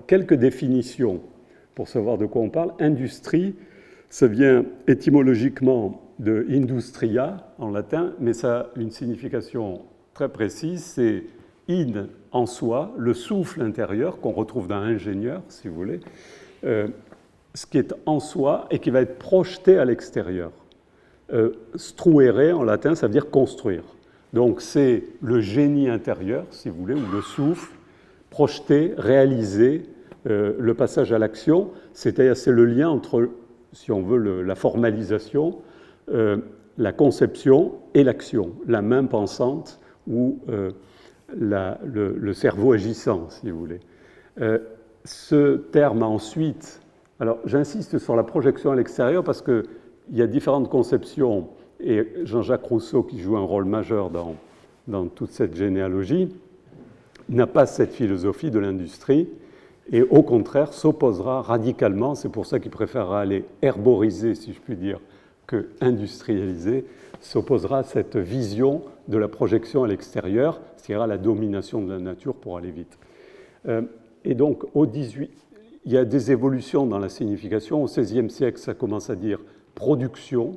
quelques définitions pour savoir de quoi on parle. Industrie, ça vient étymologiquement de industria en latin, mais ça a une signification très précise, c'est in en soi, le souffle intérieur qu'on retrouve dans ingénieur, si vous voulez, ce qui est en soi et qui va être projeté à l'extérieur. Struere en latin, ça veut dire construire. Donc c'est le génie intérieur, si vous voulez, ou le souffle, projeté, réalisé, le passage à l'action, c'est-à-dire c'est le lien entre, si on veut, la formalisation, la conception et l'action, la main pensante ou le cerveau agissant, si vous voulez. Ce terme a ensuite... Alors, j'insiste sur la projection à l'extérieur parce qu'il y a différentes conceptions, et Jean-Jacques Rousseau, qui joue un rôle majeur dans toute cette généalogie, n'a pas cette philosophie de l'industrie, et au contraire s'opposera radicalement, c'est pour ça qu'il préférera aller herboriser, si je puis dire, que industrialiser, s'opposera à cette vision de la projection à l'extérieur, c'est-à-dire à la domination de la nature pour aller vite. Et donc, il y a des évolutions dans la signification. Au XVIe siècle, ça commence à dire production,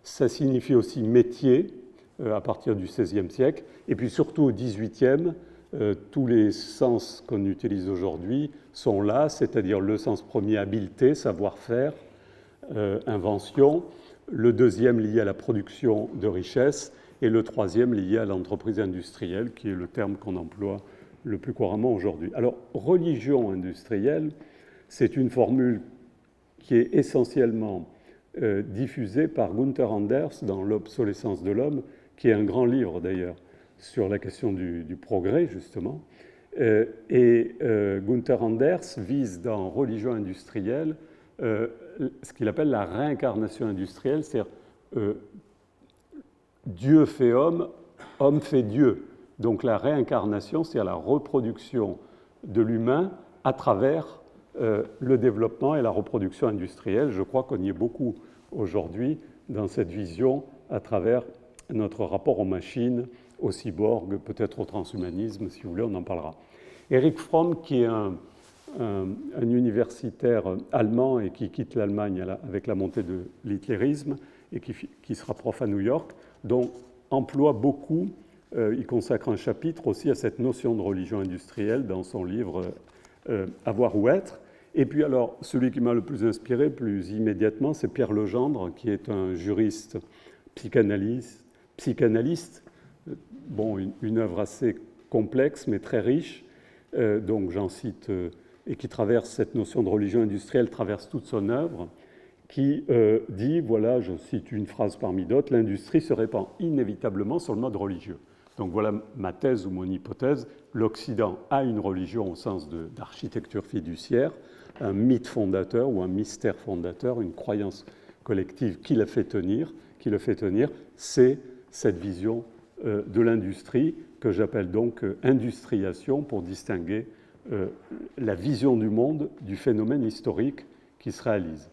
ça signifie aussi métier à partir du XVIe siècle, et puis surtout au XVIIIe, tous les sens qu'on utilise aujourd'hui sont là, c'est-à-dire le sens premier, habileté, savoir-faire, invention, le deuxième lié à la production de richesse, et le troisième lié à l'entreprise industrielle, qui est le terme qu'on emploie le plus couramment aujourd'hui. Alors, religion industrielle, c'est une formule qui est essentiellement diffusée par Gunther Anders dans L'obsolescence de l'homme, qui est un grand livre d'ailleurs sur la question du progrès, justement. Gunther Anders vise dans Religion industrielle ce qu'il appelle la réincarnation industrielle, c'est-à-dire Dieu fait homme, homme fait Dieu. Donc la réincarnation, c'est-à-dire la reproduction de l'humain à travers le développement et la reproduction industrielle. Je crois qu'on y est beaucoup aujourd'hui dans cette vision à travers notre rapport aux machines, aux cyborgs, peut-être au transhumanisme, si vous voulez, on en parlera. Erich Fromm, qui est un universitaire allemand et qui quitte l'Allemagne avec la montée de l'hitlérisme et qui sera prof à New York, dont emploie beaucoup, il consacre un chapitre aussi à cette notion de religion industrielle dans son livre Avoir ou être. Et puis alors, celui qui m'a le plus inspiré, plus immédiatement, c'est Pierre Legendre, qui est un juriste psychanalyste, bon, une œuvre assez complexe mais très riche, donc j'en cite, et qui traverse cette notion de religion industrielle, traverse toute son œuvre, qui dit, voilà, je cite une phrase parmi d'autres, l'industrie se répand inévitablement sur le mode religieux. Donc voilà ma thèse ou mon hypothèse, l'Occident a une religion au sens d'architecture fiduciaire, un mythe fondateur ou un mystère fondateur, une croyance collective qui le fait tenir, c'est cette vision de l'industrie que j'appelle donc industriation pour distinguer la vision du monde du phénomène historique qui se réalise.